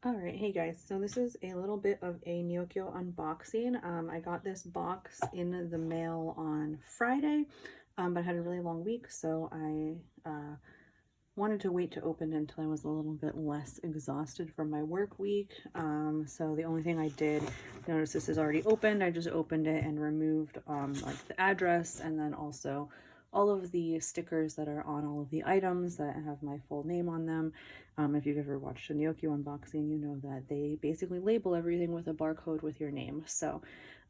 Alright, hey guys, so this is a little bit of a Neokyo unboxing. I got this box in the mail on Friday, but I had a really long week, so I wanted to wait to open it until I was a little bit less exhausted from my work week. So the only thing I did, notice this is already opened, I just opened it and removed like the address, and then also all of the stickers that are on all of the items that have my full name on them. If you've ever watched a Neokyo unboxing, you know that they basically label everything with a barcode with your name. So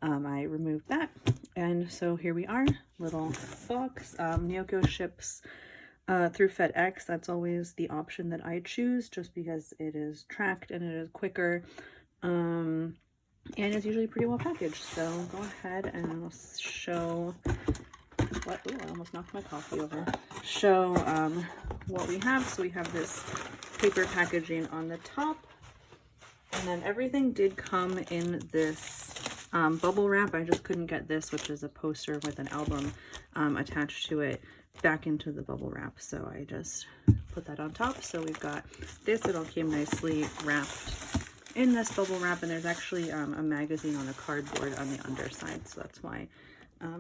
I removed that, and so here we are, little box. Neokyo ships through FedEx. That's always the option that I choose, just because it is tracked and it is quicker. And it's usually pretty well packaged. So go ahead and I'll show what, ooh, I almost knocked my coffee over. Show what we have. So we have this paper packaging on the top, and then everything did come in this bubble wrap. I just couldn't get this, which is a poster with an album attached to it, back into the bubble wrap, so I just put that on top. So we've got this. It all came nicely wrapped in this bubble wrap, and there's actually a magazine on a cardboard on the underside, so that's why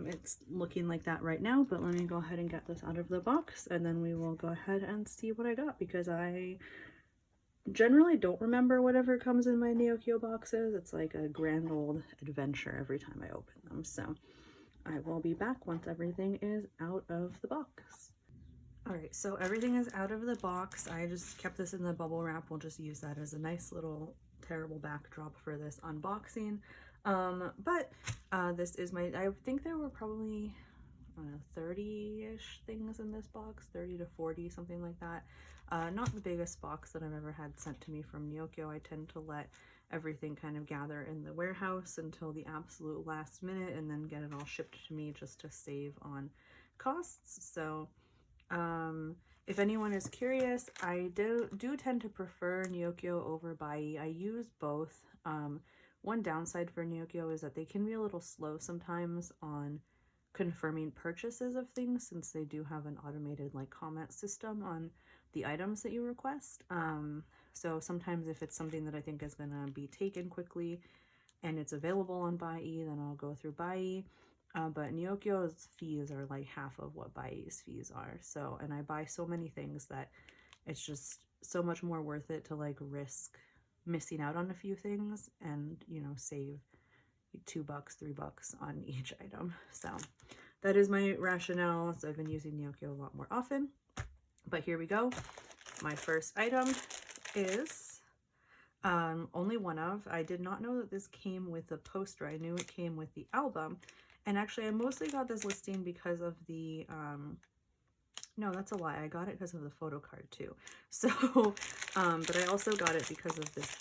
it's looking like that right now. But let me go ahead and get this out of the box, and then we will go ahead and see what I got, because I generally don't remember whatever comes in my Neokyo boxes. It's like a grand old adventure every time I open them. So I will be back once everything is out of the box. Alright, so everything is out of the box. I just kept this in the bubble wrap. We'll just use that as a nice little terrible backdrop for this unboxing. This is my, I think there were probably 30-ish things in this box, 30 to 40, something like that. Not the biggest box that I've ever had sent to me from Neokyo. I tend to let everything kind of gather in the warehouse until the absolute last minute and then get it all shipped to me, just to save on costs. So if anyone is curious, I do tend to prefer Neokyo over Bai. I use both. One downside for Neokyo is that they can be a little slow sometimes on confirming purchases of things, since they do have an automated like comment system on the items that you request. So sometimes if it's something that I think is gonna be taken quickly and it's available on Bai, then I'll go through Bai. But Neokyo's fees are like half of what Bai's fees are. So, and I buy so many things that it's just so much more worth it to like risk missing out on a few things and, you know, save $2, $3 on each item. So that is my rationale. So I've been using Neokyo a lot more often. But here we go. My first item is Only One Of. I did not know that this came with a poster. I knew it came with the album. And actually, I mostly got this listing because of the, no, that's a lie. I got it because of the photo card too. So, but I also got it because of this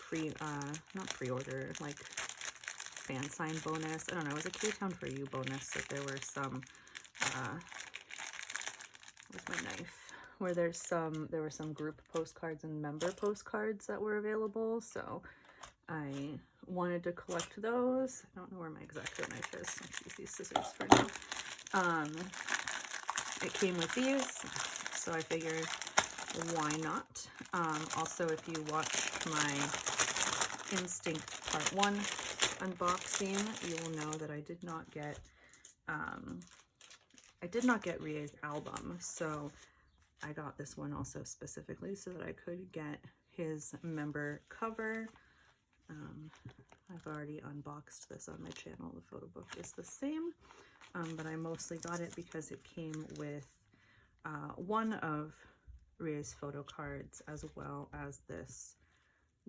not pre-order, like fan sign bonus. I don't know, it was a K-Town for You bonus that there were some, where's my knife? Where there were some group postcards and member postcards that were available. So I wanted to collect those. I don't know where my X-Acto knife is. Let's use these scissors for now. It came with these, so I figured why not. Also, if you watched my Instinct Part 1 unboxing, you will know that I did not get Rie's album, so I got this one also specifically so that I could get his member cover. I've already unboxed this on my channel. The photo book is the same, but I mostly got it because it came with one of Rie's photo cards, as well as this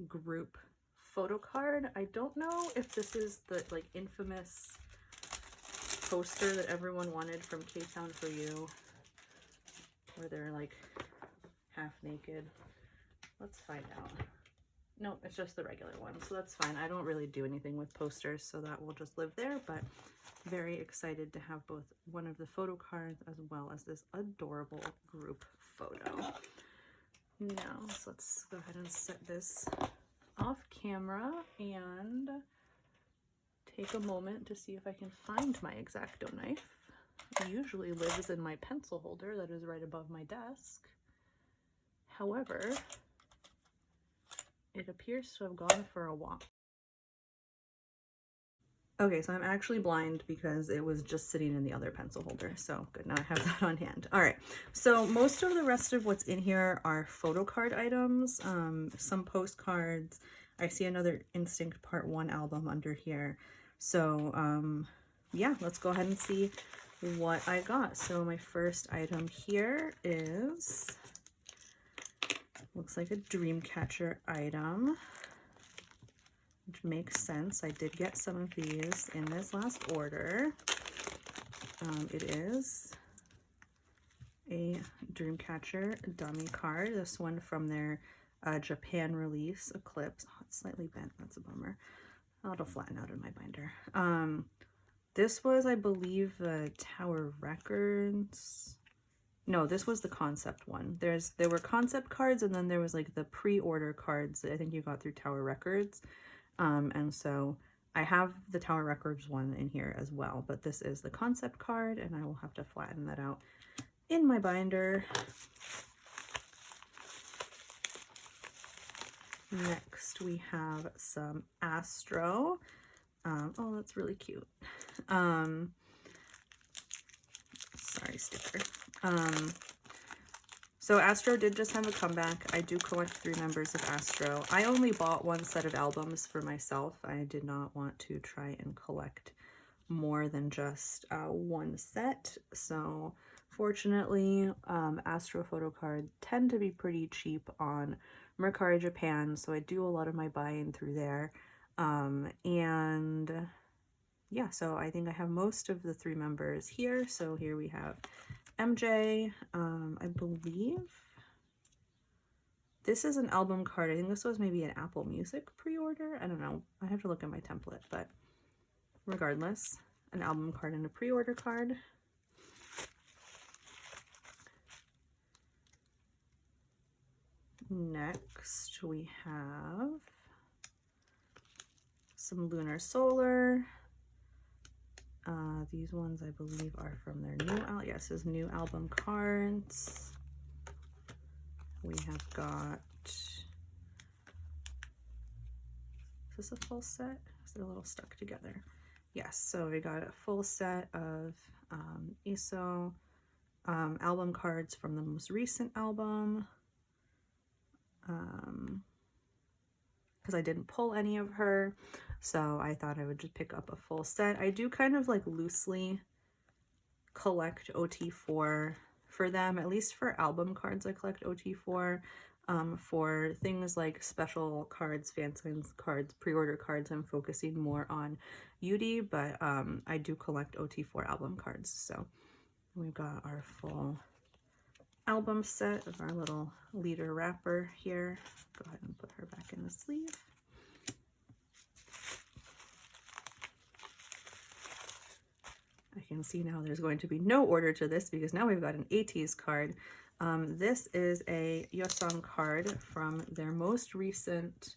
group photo card. I don't know if this is the like infamous poster that everyone wanted from K-Town for You, where they're like half naked. Let's find out. No, it's just the regular one, so that's fine. I don't really do anything with posters, so that will just live there, but very excited to have both one of the photo cards as well as this adorable group photo. Now, so let's go ahead and set this off camera and take a moment to see if I can find my X-Acto knife. It usually lives in my pencil holder that is right above my desk. However, It appears to have gone for a walk. Okay, so I'm actually blind because it was just sitting in the other pencil holder. So good, now I have that on hand. All right, so most of the rest of what's in here are photo card items, some postcards. I see another Instinct Part 1 album under here. So yeah, let's go ahead and see what I got. So my first item here is, looks like a dreamcatcher item, which makes sense. I did get some of these in this last order. It is a dreamcatcher dummy card. This one from their Japan release, Eclipse. Oh, it's slightly bent, that's a bummer. Oh, it'll flatten out in my binder. This was, I believe, the Tower Records. No, this was the concept one. There were concept cards, and then there was like the pre-order cards that I think you got through Tower Records. And so I have the Tower Records one in here as well, but this is the concept card, and I will have to flatten that out in my binder. Next, we have some Astro. Oh, that's really cute. Sorry, sticker. So Astro did just have a comeback. I do collect 3 members of Astro. I only bought 1 set of albums for myself. I did not want to try and collect more than just 1 set. So fortunately, Astro photo cards tend to be pretty cheap on Mercari Japan. So I do a lot of my buying through there. And yeah, so I think I have most of the 3 members here. So here we have MJ, I believe this is an album card. I think this was maybe an Apple Music pre-order. I don't know. I have to look at my template, but regardless, an album card and a pre-order card. Next, we have some lunarsolar. These ones I believe are from their his new album cards. We have got, is this a full set? Is it a little stuck together? Yes, so we got a full set of ESO album cards from the most recent album. Because I didn't pull any of her, so I thought I would just pick up a full set. I do kind of like loosely collect OT4 for them, at least for album cards. I collect OT4. For things like special cards, fan signs cards, pre-order cards, I'm focusing more on UD, but I do collect OT4 album cards. So we've got our full album set of our little leader wrapper here. Go ahead and put her back in the sleeve. I can see now there's going to be no order to this because now we've got an Ateez card. This is a Yosung card from their most recent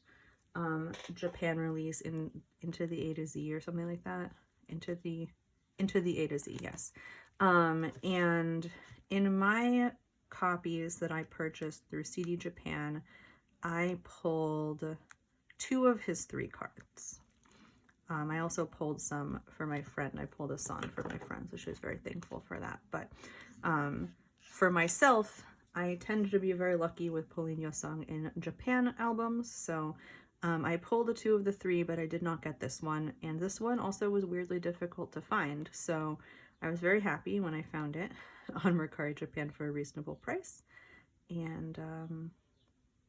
Japan release, Into the A to Z or something like that. Into the A to Z, yes. And in my copies that I purchased through CD Japan, I pulled 2 of his 3 cards. I also pulled some for my friend. I pulled a song for my friend, so she was very thankful for that. But for myself, I tend to be very lucky with pulling Yosung in Japan albums. So I pulled 2 of the 3, but I did not get this one. And this one also was weirdly difficult to find. So I was very happy when I found it on Mercari Japan for a reasonable price. And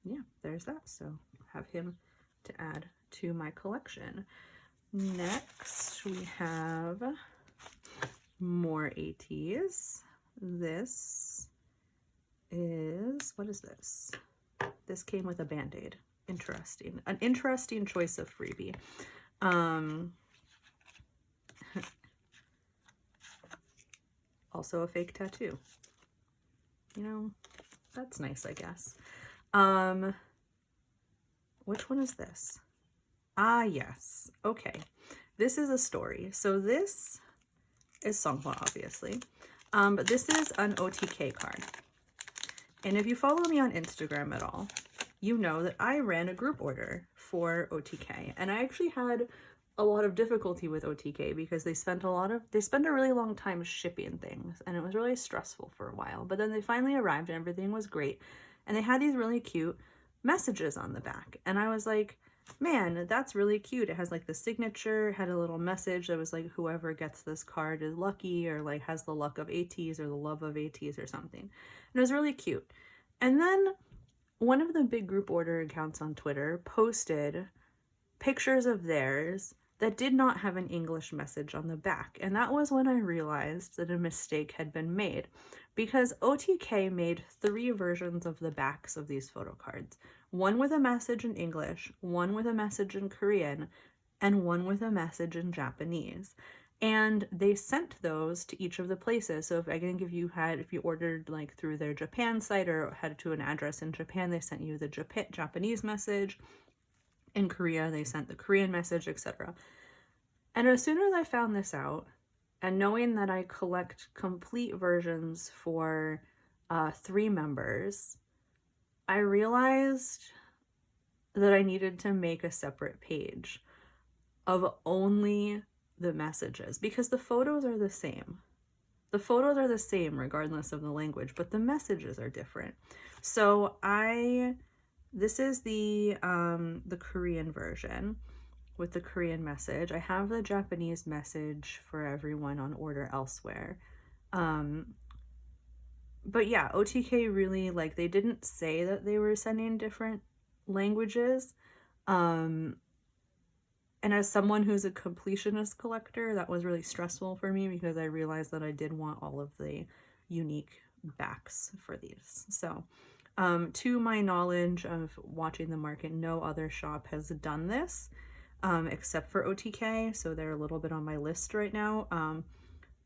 yeah, there's that. So have him to add to my collection. Next, we have more Ateez. This is, what is this? This came with a Band-Aid. Interesting. An interesting choice of freebie. Also a fake tattoo. You know, that's nice, I guess. Which one is this? Ah, yes. Okay. This is a story. So this is Songhwa, obviously. But this is an OTK card. And if you follow me on Instagram at all, you know that I ran a group order for OTK, and I actually had a lot of difficulty with OTK because they spent a really long time shipping things, and it was really stressful for a while. But then they finally arrived and everything was great, and they had these really cute messages on the back, and I was like, man, that's really cute. It has like the signature, had a little message that was like, whoever gets this card is lucky, or like has the luck of Ateez or the love of Ateez or something. And it was really cute. And then one of the big group order accounts on Twitter posted pictures of theirs that did not have an English message on the back. And that was when I realized that a mistake had been made, because OTK made 3 versions of the backs of these photo cards. One with a message in English, one with a message in Korean, and one with a message in Japanese. And they sent those to each of the places. So if you ordered like through their Japan site or headed to an address in Japan, they sent you the Japanese message. In Korea, they sent the Korean message, etc. And as soon as I found this out, and knowing that I collect complete versions for 3 members, I realized that I needed to make a separate page of only the messages, because the photos are the same. The photos are the same regardless of the language, but the messages are different. So this is the Korean version with the Korean message. I have the Japanese message for everyone on order elsewhere. But yeah, OTK really, like, they didn't say that they were sending different languages. And as someone who's a completionist collector, that was really stressful for me, because I realized that I did want all of the unique backs for these. So to my knowledge of watching the market, no other shop has done this except for OTK, so they're a little bit on my list right now.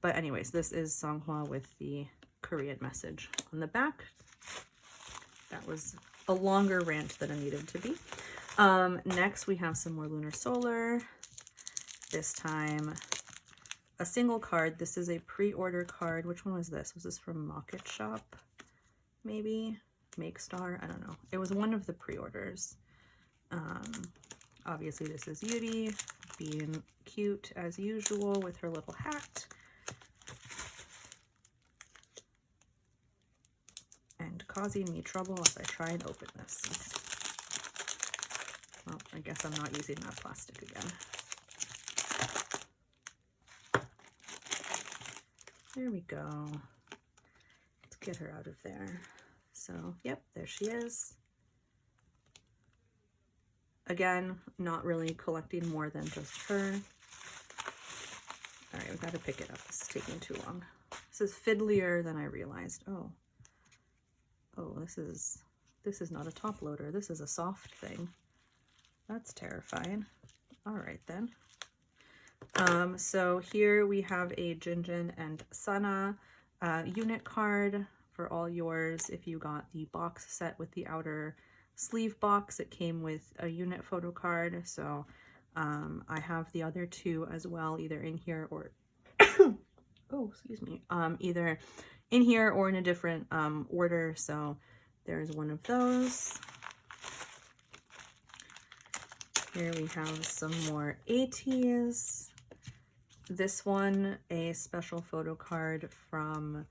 But anyways, this is Songhwa with the Korean message on the back. That was a longer rant than it needed to be. Next we have some more Lunar Solar. This time a single card. This is a pre-order card. Which one was this? Was this from Market Shop? Maybe? Make Star? I don't know. It was one of the pre-orders. Obviously this is Yuri being cute as usual with her little hat. And causing me trouble as I try and open this. Okay. Well, I guess I'm not using that plastic again. There we go. Let's get her out of there. So, yep, there she is. Again, not really collecting more than just her. All right, we've got to pick it up. This is taking too long. This is fiddlier than I realized. Oh, this is not a top loader. This is a soft thing. That's terrifying. All right then. So here we have a Jinjin and Sana unit card for all yours. If you got the box set with the outer sleeve box, it came with a unit photo card. So I have the other 2 as well, either in here or oh, excuse me, either in here or in a different order. So there's one of those. Here we have some more Ateez. This one, a special photo card from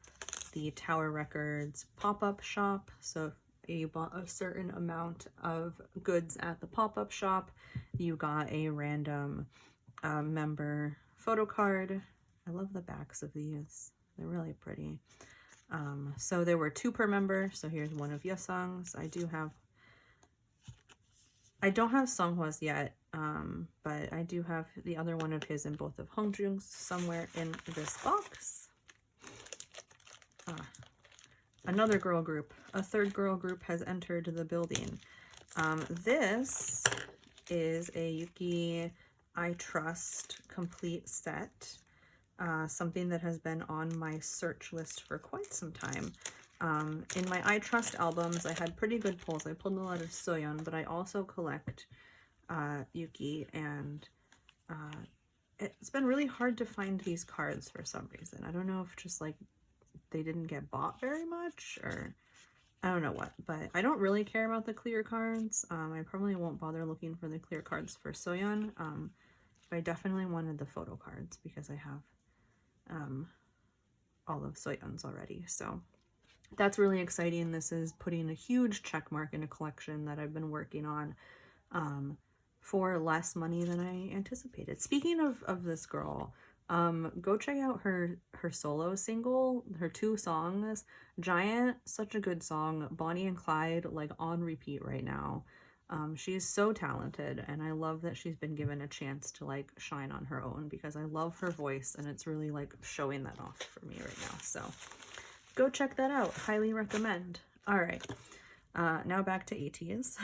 the Tower Records pop-up shop. So if you bought a certain amount of goods at the pop-up shop, you got a random member photo card. I love the backs of these. They're really pretty. So there were 2 per member. So here's one of Yesung's. I don't have Songhwa's yet, but I do have the other one of his and both of Hongjoong's somewhere in this box. Another girl group. A 3rd girl group has entered the building. This is a Yuki I Trust complete set. Something that has been on my search list for quite some time. In my I Trust albums, I had pretty good pulls. I pulled a lot of Soyeon, but I also collect Yuki, and it's been really hard to find these cards for some reason. I don't know if just like they didn't get bought very much, or I don't know what, but I don't really care about the clear cards. I probably won't bother looking for the clear cards for Soyeon. But I definitely wanted the photo cards because I have all of Soyeon's already. So that's really exciting. This is putting a huge check mark in a collection that I've been working on for less money than I anticipated. Speaking of this girl, go check out her solo single, her 2 songs. Giant, such a good song. Bonnie and Clyde, like on repeat right now. She is so talented, and I love that she's been given a chance to like shine on her own because I love her voice, and it's really like showing that off for me right now. So go check that out. Highly recommend. All right, now back to Ateez.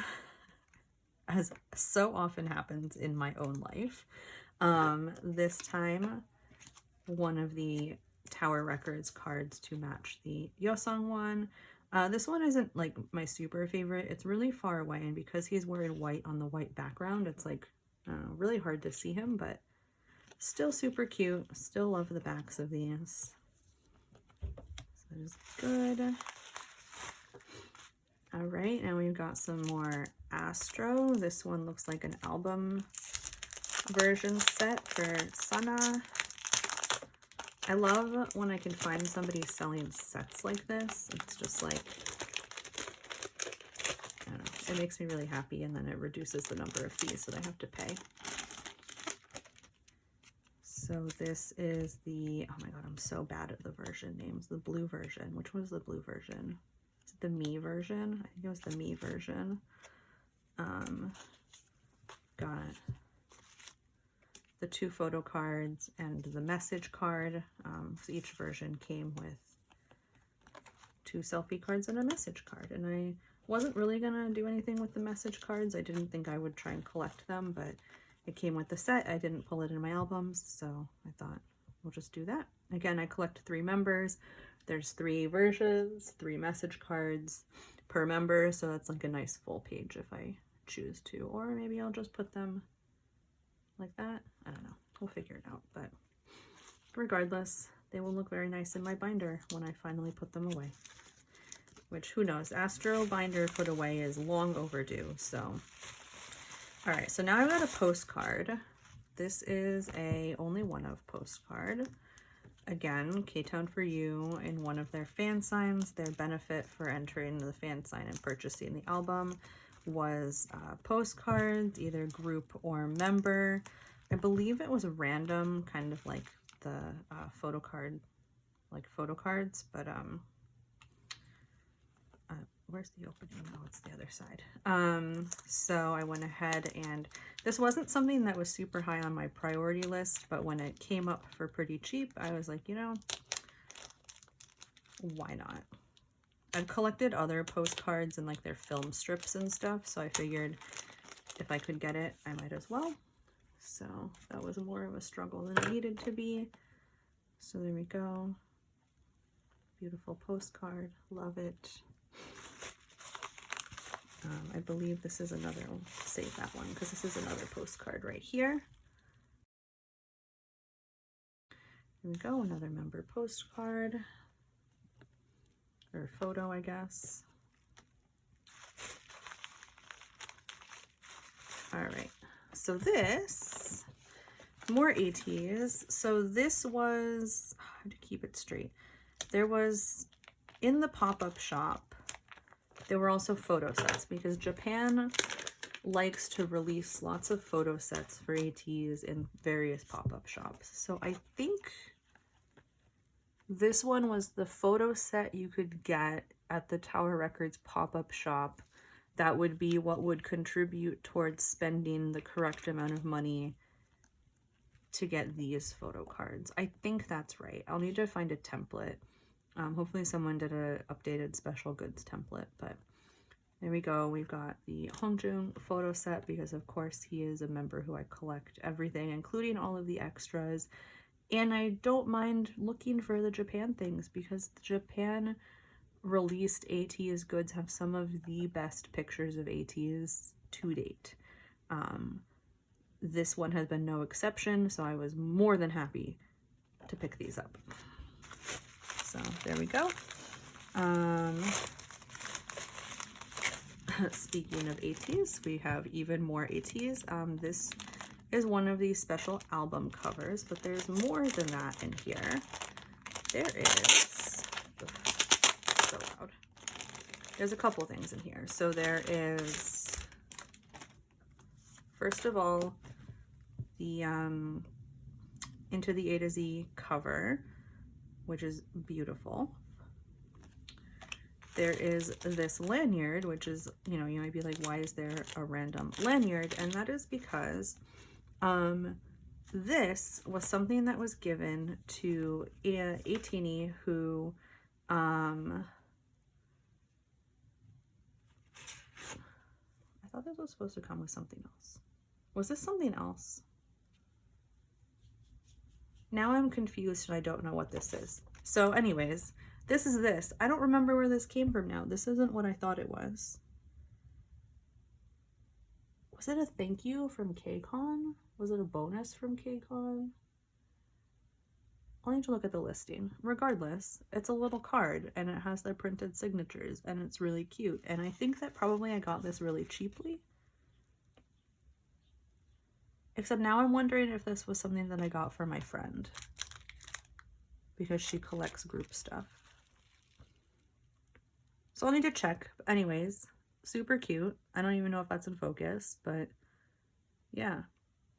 As so often happens in my own life. This time, one of the Tower Records cards to match the Yeosang one. This one isn't like my super favorite. It's really far away, and because he's wearing white on the white background, it's like really hard to see him, but still super cute. Still love the backs of these. So that is good. All right, now we've got some more Astro. This one looks like an album version set for Sana. I love when I can find somebody selling sets like this. It's just like, I don't know, it makes me really happy, and then it reduces the number of fees that I have to pay. So this is the, oh my god, I'm so bad at the version names. The blue version. Which one is the blue version? Is it the Me version? I think it was the Me version. Got the 2 photo cards and the message card. So each version came with 2 selfie cards and a message card. And I wasn't really gonna do anything with the message cards. I didn't think I would try and collect them, but it came with the set. I didn't pull it in my albums, so I thought we'll just do that. Again, I collect 3 members. There's 3 versions, 3 message cards per member, so that's like a nice full page if I choose to. Or maybe I'll just put them like that. I don't know. We'll figure it out. But regardless, they will look very nice in my binder when I finally put them away. Which, who knows? Astro Binder put away is long overdue, so... Alright, so now I've got a postcard. This is a Only One Of postcard. Again, K-Town for You in one of their fan signs. Their benefit for entering the fan sign and purchasing the album was postcards, either group or member. I believe it was random, kind of like the photo card, like photo cards, but where's the opening? Oh, it's the other side. So I went ahead, and this wasn't something that was super high on my priority list, but when it came up for pretty cheap, I was like, you know, why not? I've collected other postcards and like their film strips and stuff, so I figured if I could get it, I might as well. So that was more of a struggle than it needed to be. So there we go. Beautiful postcard. Love it. I believe this is another, I'll save that one because this is another postcard right here. Here we go, another member postcard, or photo, I guess. All right, so this, more Ateez. So this was, how to keep it straight. There was, in the pop-up shop, there were also photo sets because Japan likes to release lots of photo sets for Ateez in various pop-up shops. So I think this one was the photo set you could get at the Tower Records pop-up shop that would be what would contribute towards spending the correct amount of money to get these photo cards. I think that's right. I'll need to find a template. Hopefully someone did a updated special goods template, but there we go. We've got the Hongjun photo set because of course he is a member who I collect everything, including all of the extras. And I don't mind looking for the Japan things because the Japan released Ateez goods have some of the best pictures of Ateez to date. This one has been no exception, so I was more than happy to pick these up. So there we go. Speaking of Ateez, we have even more Ateez. This is one of these special album covers, but there's more than that in here. There is, so loud. There's a couple things in here. So there is, first of all, the Into the A to Z cover, which is beautiful. There is this lanyard, which is, you know, you might be like, why is there a random lanyard? And that is because this was something that was given to Ateez, who I thought this was supposed to come with something else. Was this something else? Now I'm confused and I don't know what this is. So anyways, this is this. I don't remember where this came from now. This isn't what I thought it was. Was it a thank you from KCON? Was it a bonus from KCON? I'll need to look at the listing. Regardless, it's a little card and it has their printed signatures and it's really cute. And I think that probably I got this really cheaply. Except now I'm wondering if this was something that I got for my friend, because she collects group stuff. So I'll need to check. But anyways, super cute. I don't even know if that's in focus, but yeah,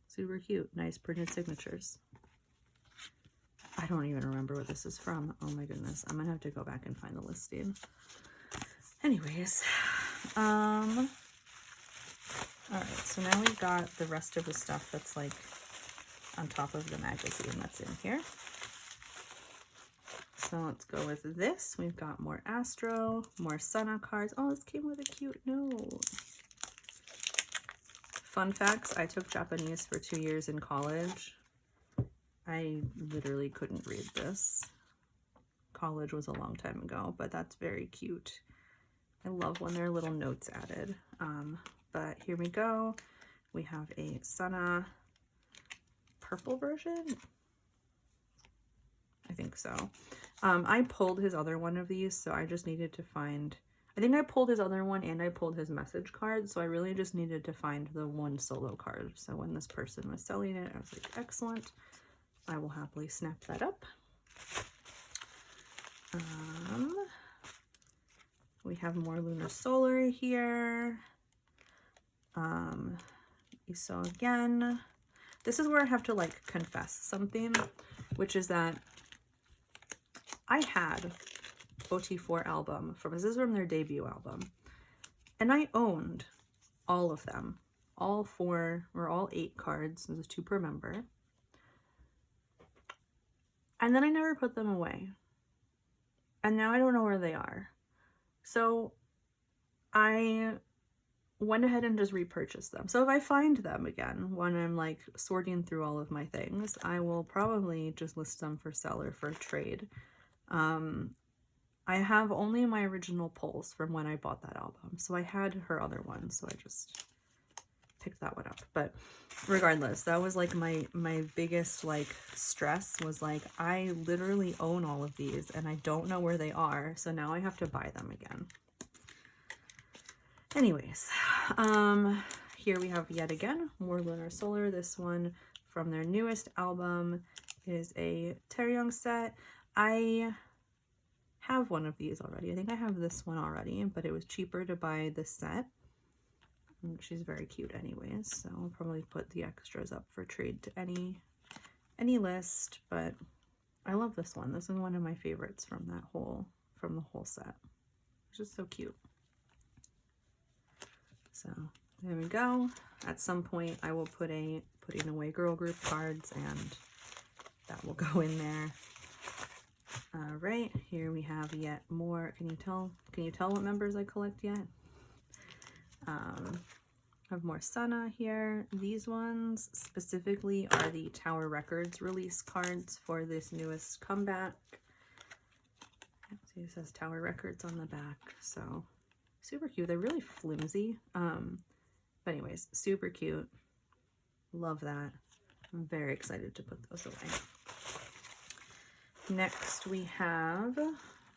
super cute. Nice printed signatures. I don't even remember what this is from. Oh my goodness. I'm gonna have to go back and find the listing. Anyways, all right, so now we've got the rest of the stuff that's like on top of the magazine that's in here. So let's go with this. We've got more Astro, more Sana cards. Oh, this came with a cute note. Fun facts, I took Japanese for 2 years in college. I literally couldn't read this. College was a long time ago, but that's very cute. I love when there are little notes added. But here we go. We have a Sana purple version. I think so. I pulled his other one of these, so I just needed to find, I think I pulled his other one and I pulled his message card, so I really just needed to find the one solo card. So when this person was selling it, I was like, excellent. I will happily snap that up. We have more lunarsolar here. So again, this is where I have to like confess something, which is that I had OT4 album from, this is from their debut album, and I owned all of them, all 4 or all 8 cards. There's 2 per member, and then I never put them away, and now I don't know where they are. So I went ahead and just repurchased them. So if I find them again when I'm like sorting through all of my things, I will probably just list them for sale or for trade. I have only my original pulls from when I bought that album, so I had her other one, so I just picked that one up. But regardless, that was like my biggest like stress, was like I literally own all of these and I don't know where they are, so now I have to buy them again. Anyways, here we have yet again more lunarsolar. This one from their newest album is a Taeyong set. I have one of these already. I think I have this one already, but it was cheaper to buy this set. And she's very cute anyways, so I'll probably put the extras up for trade to any list, but I love this one. This is one of my favorites from the whole set. It's just so cute. So there we go. At some point I will put a putting away girl group cards, and that will go in there. All right, here we have yet more. Can you tell what members I collect yet? I have more Sana here. These ones specifically are the Tower Records release cards for this newest comeback. See, it says Tower Records on the back, so super cute. They're really flimsy, but anyways, super cute. Love that. I'm very excited to put those away. Next we have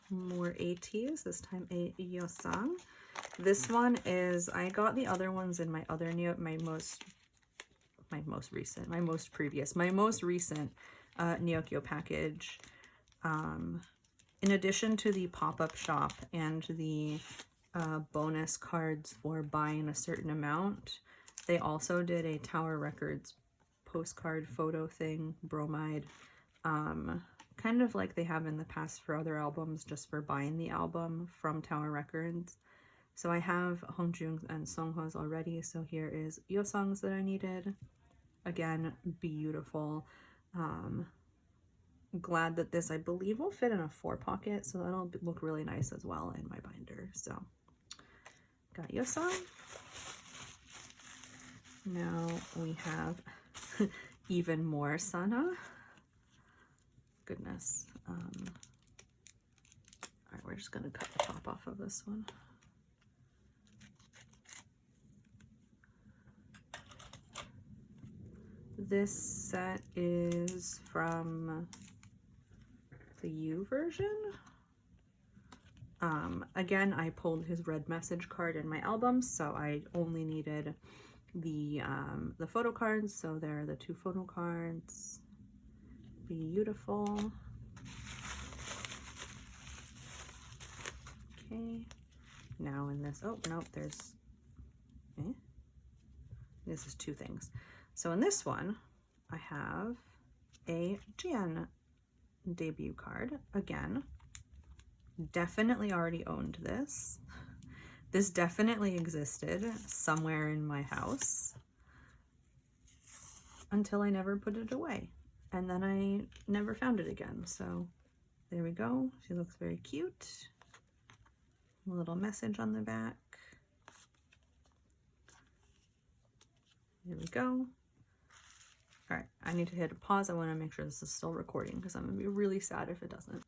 more Ateez, this time a Yosang. This one is, I got the other ones in my other my most recent Neokyo package. In addition to the pop-up shop and the bonus cards for buying a certain amount, they also did a Tower Records postcard photo thing, bromide, kind of like they have in the past for other albums, just for buying the album from Tower Records. So I have Hongjoong's and Songho's already, so here is Yeosang's that I needed. Again, beautiful. Glad that this, I believe, will fit in a 4-pocket, so that'll look really nice as well in my binder. So got Yeosang. Now we have even more Sana. Goodness. All right, we're just gonna cut the top off of this one. This set is from the U version. Again, I pulled his red message card in my album, so I only needed the photo cards. So there are the 2 photo cards. Beautiful. Okay. Now in this, oh nope, there's, this is 2 things. So in this one, I have a Jian debut card. Again, definitely already owned this. This definitely existed somewhere in my house until I never put it away. And then I never found it again. So there we go. She looks very cute. A little message on the back. There we go. All right, I need to hit a pause. I want to make sure this is still recording because I'm going to be really sad if it doesn't.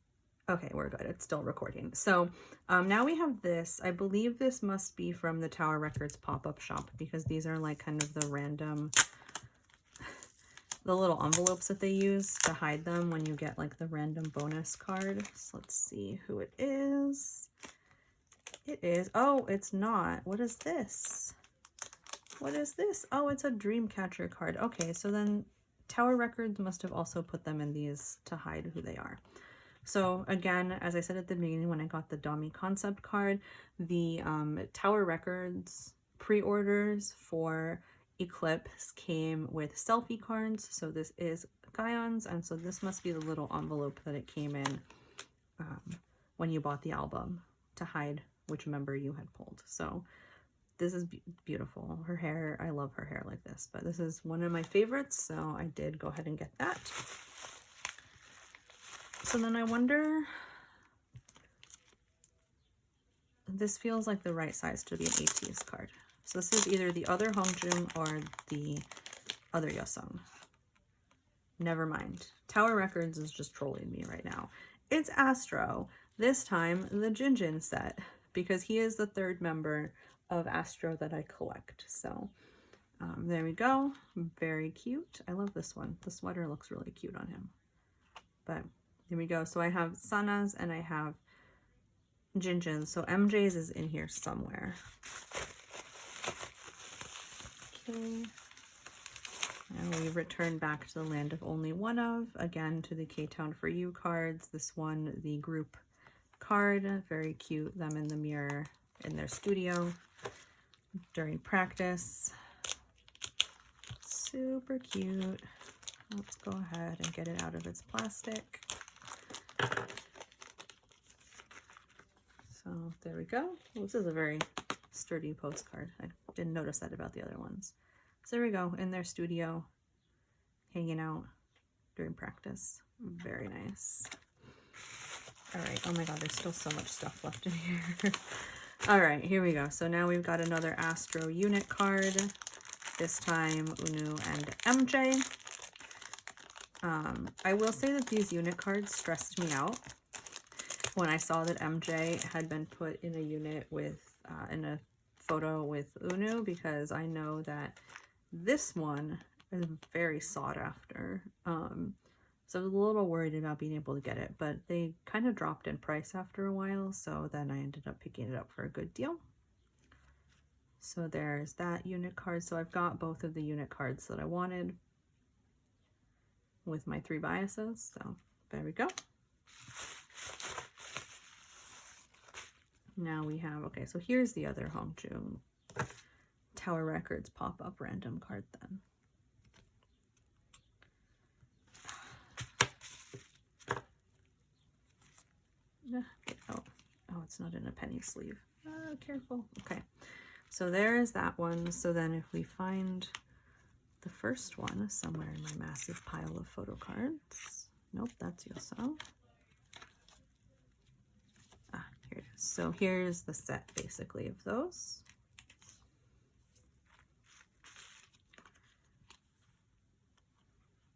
Okay, we're good. It's still recording. So now we have this. I believe this must be from the Tower Records pop-up shop because these are like kind of the random, the little envelopes that they use to hide them when you get like the random bonus card. So let's see who it is. It is, oh, it's not. What is this? What is this? Oh, it's a dreamcatcher card. Okay, so then Tower Records must have also put them in these to hide who they are. So again, as I said at the beginning when I got the Dami concept card, the Tower Records pre-orders for Eclipse came with selfie cards. So this is Guyon's, and so this must be the little envelope that it came in when you bought the album to hide which member you had pulled. So this is beautiful. Her hair, I love her hair like this, but this is one of my favorites, so I did go ahead and get that. So then I wonder, this feels like the right size to be an Ateez card. So this is either the other Hongjoong or the other Yeosang. Never mind. Tower Records is just trolling me right now. It's Astro, this time the Jinjin set, because he is the 3rd member of Astro that I collect. So there we go. Very cute. I love this one. The sweater looks really cute on him. But there we go. So I have Sana's and I have Jinjin's. So MJ's is in here somewhere. Okay. And we return back to the land of only one of. Again, to the K-Town for You cards. This one, the group card. Very cute. Them in the mirror in their studio during practice. Super cute. Let's go ahead and get it out of its plastic. So there we go. Well, this is a very sturdy postcard. I didn't notice that about the other ones. So there we go, in their studio, hanging out during practice. Very nice. All right, oh my god, there's still so much stuff left in here. All right, here we go. So now we've got another Astro unit card. This time Unu and MJ. I will say that these unit cards stressed me out when I saw that MJ had been put in a unit with, in a photo with Unu, because I know that this one is very sought after. So I was a little worried about being able to get it, but they kind of dropped in price after a while, so then I ended up picking it up for a good deal. So there's that unit card. So I've got both of the unit cards that I wanted with my 3 biases. So there we go. Now we have, okay, so here's the other Hongju Tower Records pop-up random card then. Get out. Oh, it's not in a penny sleeve. Oh, careful. Okay, so there is that one. So then if we find the first one somewhere in my massive pile of photo cards. Nope, that's Yosong. Ah, here it is. So here's the set basically of those.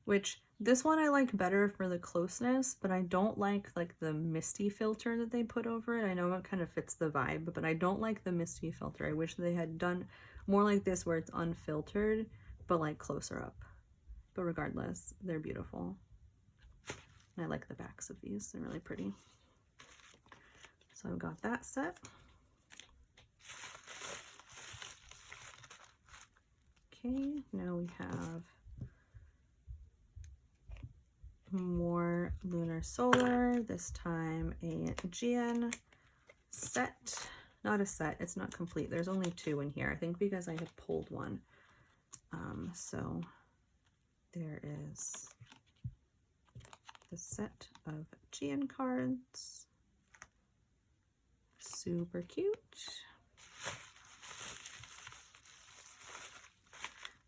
Which this one I like better for the closeness, but I don't like the misty filter that they put over it. I know it kind of fits the vibe, but I don't like the misty filter. I wish they had done more like this where it's unfiltered, but like closer up. But regardless, they're beautiful. And I like the backs of these. They're really pretty. So I've got that set. Okay, now we have more Lunar Solar, this time a Jian set. Not a set, it's not complete. There's only 2 in here, I think because I had pulled one. So there is the set of Jian cards. Super cute.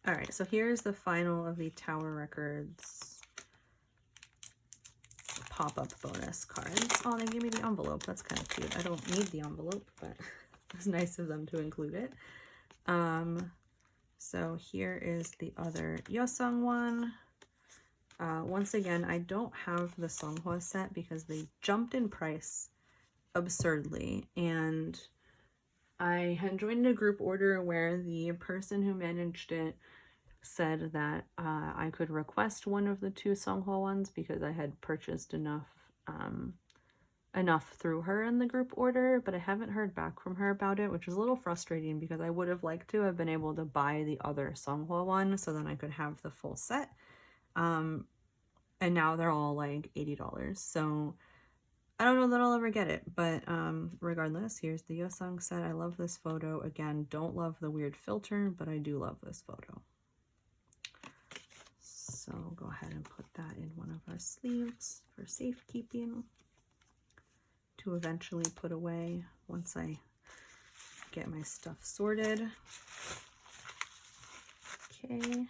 All right, so here's the final of the Tower Records pop-up bonus cards. Oh, they gave me the envelope. That's kind of cute. I don't need the envelope, but it's nice of them to include it. So here is the other Yosong one. Once again, I don't have the Songhua set because they jumped in price absurdly, and I had joined a group order where the person who managed it said that I could request one of the 2 Songhua ones because I had purchased enough through her in the group order, but I haven't heard back from her about it, which is a little frustrating because I would have liked to have been able to buy the other Songhua one so then I could have the full set. And now they're all like $80. So I don't know that I'll ever get it, but regardless, here's the Yosong set. I love this photo. Again, don't love the weird filter, but I do love this photo. So I'll go ahead and put that in one of our sleeves for safekeeping to eventually put away once I get my stuff sorted. Okay.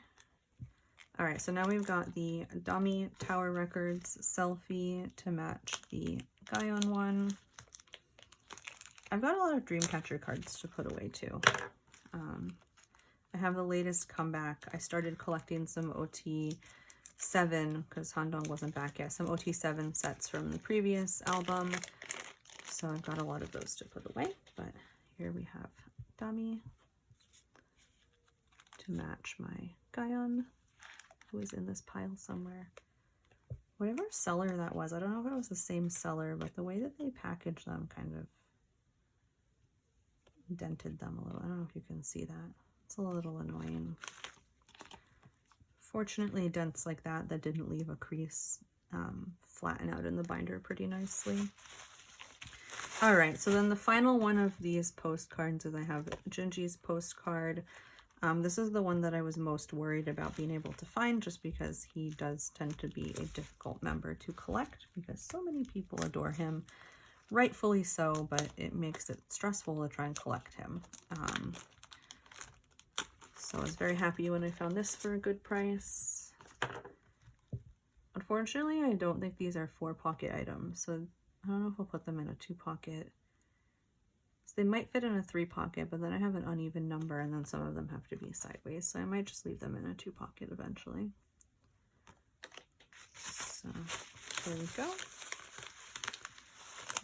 All right, so now we've got the Dummy Tower Records selfie to match the Gaon one. I've got a lot of Dreamcatcher cards to put away too. I have the latest comeback. I started collecting some OT7 because Handong wasn't back yet. Some OT7 sets from the previous album. So I've got a lot of those to put away. But here we have Dummy to match my Gaon, who is in this pile somewhere. Whatever seller that was, I don't know if it was the same seller, but the way that they packaged them kind of dented them a little. I don't know if you can see that. It's a little annoying. Fortunately, dents like that didn't leave a crease flatten out in the binder pretty nicely. All right, so then the final one of these postcards is I have Junji's postcard. This is the one that I was most worried about being able to find just because he does tend to be a difficult member to collect because so many people adore him. Rightfully so, but it makes it stressful to try and collect him. So I was very happy when I found this for a good price. Unfortunately, I don't think these are 4-pocket items, so I don't know if I'll put them in a 2-pocket. So they might fit in a 3-pocket, but then I have an uneven number and then some of them have to be sideways, so I might just leave them in a 2-pocket eventually. So there we go.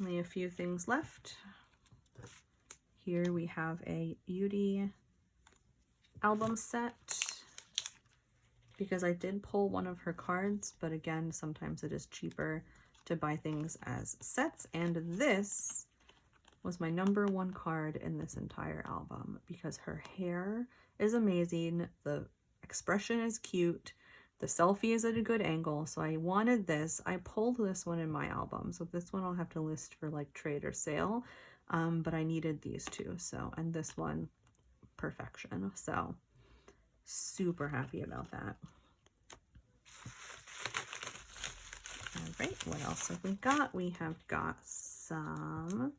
Only a few things left. Here we have a Yuri album set because I did pull one of her cards, but again, sometimes it is cheaper to buy things as sets, and this was my #1 card in this entire album because her hair is amazing, the expression is cute, the selfie is at a good angle, so I wanted this. I pulled this one in my album, so this one I'll have to list for like trade or sale, but I needed these two, so, and this one, perfection, so super happy about that. All right, what else have we got? We have got some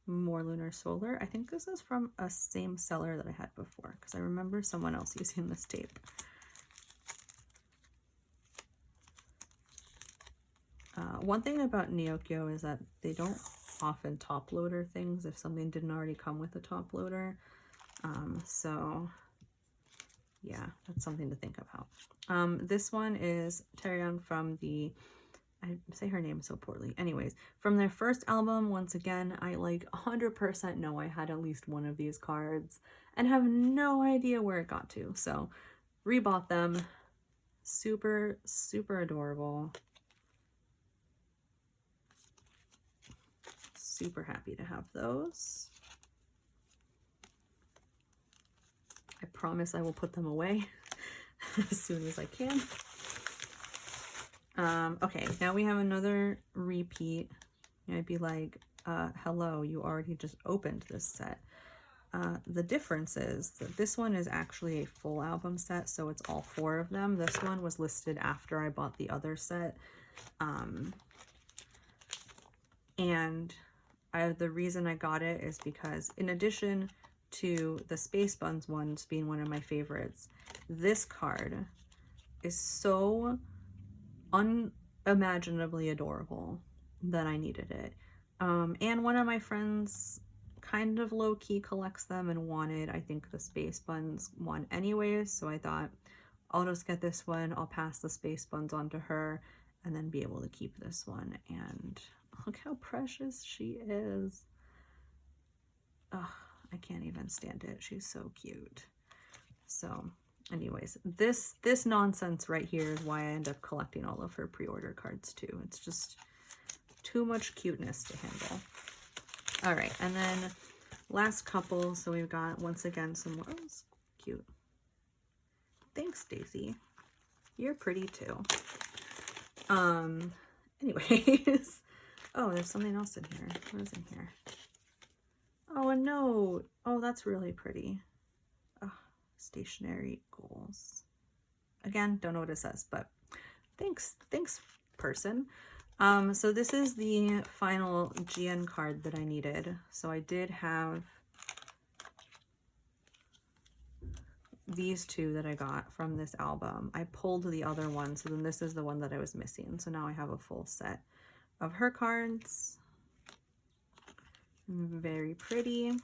more Lunar Solar. I think this is from a same seller that I had before because I remember someone else using this tape. One thing about Neokyo is that they don't often top loader things if something didn't already come with a top loader. So yeah, that's something to think about. This one is Terion from the, I say her name so poorly. Anyways, from their first album, once again, I like 100% know I had at least one of these cards and have no idea where it got to. So rebought them. Super, super adorable. Super happy to have those. I promise I will put them away as soon as I can. Okay, now we have another repeat. I'd be like, hello, you already just opened this set. The difference is that this one is actually a full album set, so it's all 4 of them. This one was listed after I bought the other set. And the reason I got it is because in addition to the Space Buns ones being one of my favorites, this card is so unimaginably adorable that I needed it. And one of my friends kind of low-key collects them and wanted, I think, the Space Buns one anyways, so I thought I'll just get this one, I'll pass the Space Buns on to her, and then be able to keep this one. And look how precious she is. Ugh, I can't even stand it. She's so cute. So anyways, this nonsense right here is why I end up collecting all of her pre-order cards too. It's just too much cuteness to handle. All right, and then last couple. So we've got, once again, some more. Oh, it's cute. Thanks, Daisy. You're pretty too. Anyways. Oh, there's something else in here. What is in here? Oh, a note. Oh, that's really pretty. Oh, stationary goals. Again, don't know what it says, but thanks person. So this is the final GN card that I needed. So I did have these 2 that I got from this album. I pulled the other one, so then this is the one that I was missing. So now I have a full set of her cards. Very pretty. And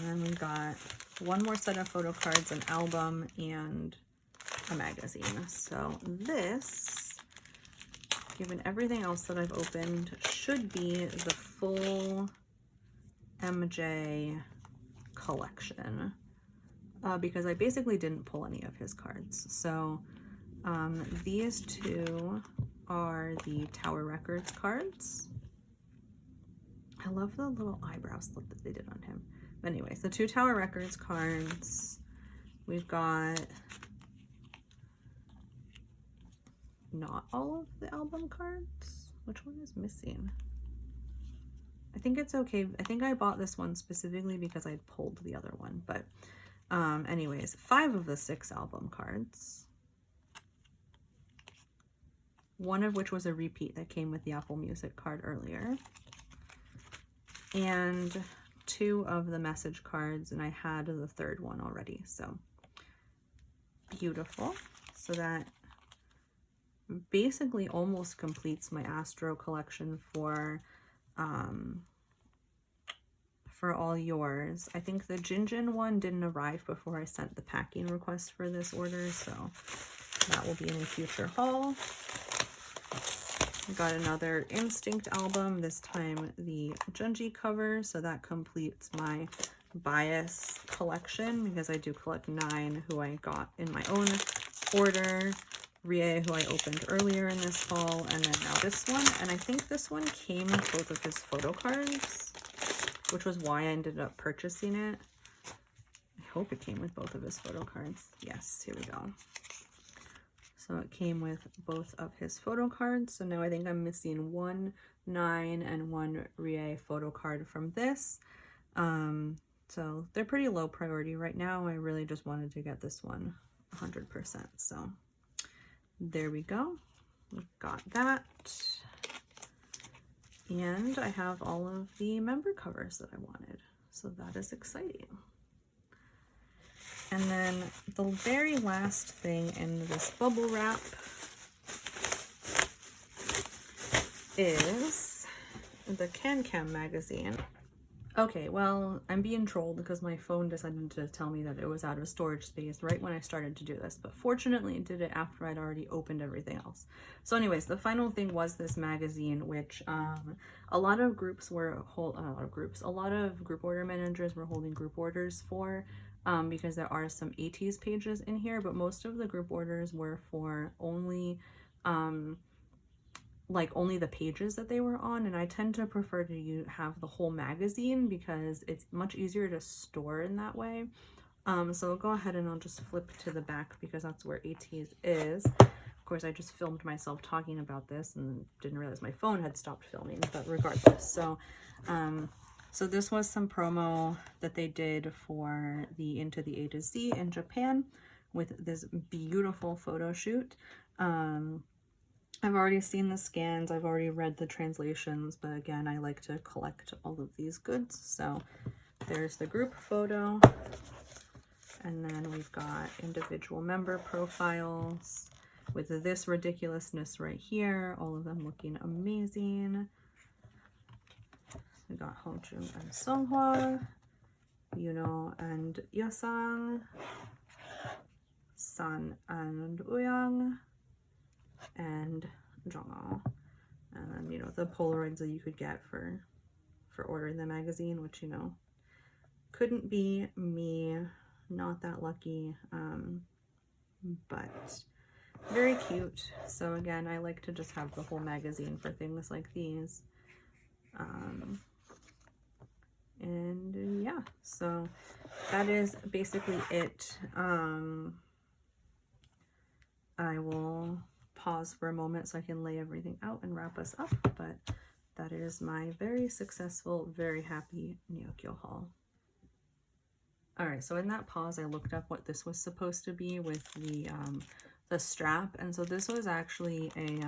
then we got one more set of photo cards, an album, and a magazine. So this, given everything else that I've opened, should be the full MJ collection, because I basically didn't pull any of his cards. So these 2 are the Tower Records cards. I love the little eyebrow slip that they did on him. But anyways, the 2 Tower Records cards. We've got not all of the album cards. Which one is missing? I think it's okay. I think I bought this one specifically because I pulled the other one. But anyways, 5 of the 6 album cards. One of which was a repeat that came with the Apple Music card earlier. And 2 of the message cards, and I had the 3rd one already, so beautiful. So that basically almost completes my Astro collection for all yours. I think the Jinjin one didn't arrive before I sent the packing request for this order, so that will be in a future haul. I got another Instinct album, this time the Junji cover, so that completes my Bias collection because I do collect 9 who I got in my own order. Rie, who I opened earlier in this haul, and then now this one. And I think this one came with both of his photo cards, which was why I ended up purchasing it. I hope it came with both of his photo cards. Yes, here we go. So it came with both of his photo cards. So now I think I'm missing 1 9 and 1 Rie photo card from this. So they're pretty low priority right now. I really just wanted to get this one 100%. So there we go. We've got that. And I have all of the member covers that I wanted. So that is exciting. And then the very last thing in this bubble wrap is the Can magazine. Okay, well, I'm being trolled because my phone decided to tell me that it was out of storage space right when I started to do this, but fortunately it did it after I'd already opened everything else. So anyways, the final thing was this magazine, which a lot of group order managers were holding group orders for, because there are some Ateez pages in here, but most of the group orders were for only only the pages that they were on, and I tend to prefer to have the whole magazine because it's much easier to store in that way. So I'll go ahead and I'll just flip to the back because that's where Ateez is. Of course, I just filmed myself talking about this and didn't realize my phone had stopped filming, but regardless. So so this was some promo that they did for the Into the A to Z in Japan with this beautiful photo shoot. I've already seen the scans, I've already read the translations, but again, I like to collect all of these goods. So there's the group photo, and then we've got individual member profiles with this ridiculousness right here, all of them looking amazing. We got Hojun and Songhwa, Yuno and Yasang, San and Uyang, and Jongho. And then, you know, the Polaroids that you could get for ordering the magazine, which, you know, couldn't be me, not that lucky, but very cute. So again, I like to just have the whole magazine for things like these. And yeah, so that is basically it. I will pause for a moment so I can lay everything out and wrap us up, but that is my very successful, very happy Neokyo haul. Alright, so in that pause I looked up what this was supposed to be with the strap, and so this was actually a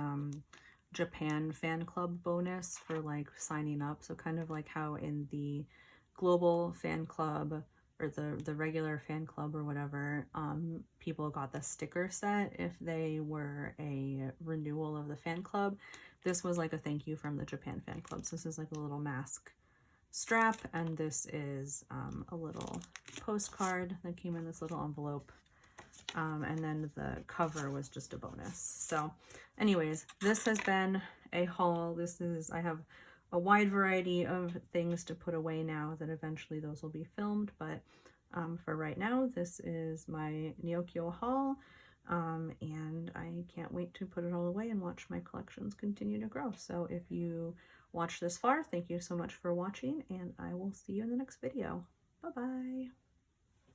Japan fan club bonus for like signing up. So kind of like how in the global fan club or the regular fan club or whatever, people got the sticker set if they were a renewal of the fan club. This was like a thank you from the Japan fan club. So this is like a little mask strap, and this is a little postcard that came in this little envelope. And then the cover was just a bonus. So anyways, this has been a haul. I have a wide variety of things to put away now that eventually those will be filmed, but for right now, this is my Neokyo haul, and I can't wait to put it all away and watch my collections continue to grow. So if you watched this far, thank you so much for watching, and I will see you in the next video. Bye-bye!